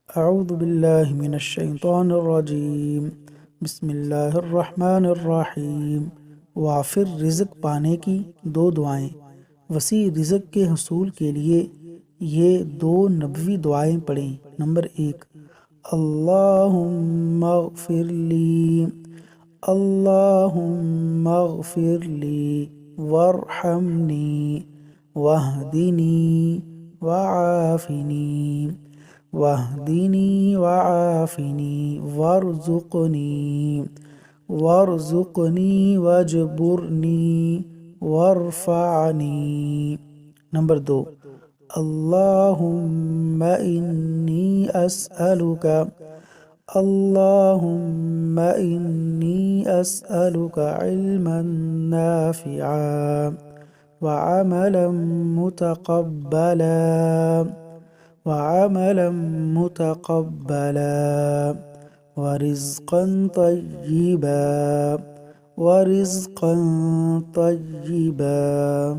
اعوذ باللہ من الشیطان الرجیم، بسم اللہ الرحمن الرحیم۔ وافر رزق پانے کی دو دعائیں۔ وسیع رزق کے حصول کے لیے یہ دو نبوی دعائیں پڑھیں۔ نمبر 1، اللہم اغفر لی، اللہم اغفر لی وارحمنی واہدنی وعافنی واہدنی وعافنی وارزقنی واجبرنی وارفعنی۔ نمبر 2، اللہم انی اسألک، اللہم انی اسألک علما نافعا وعملا متقبلا ورزقا طیبا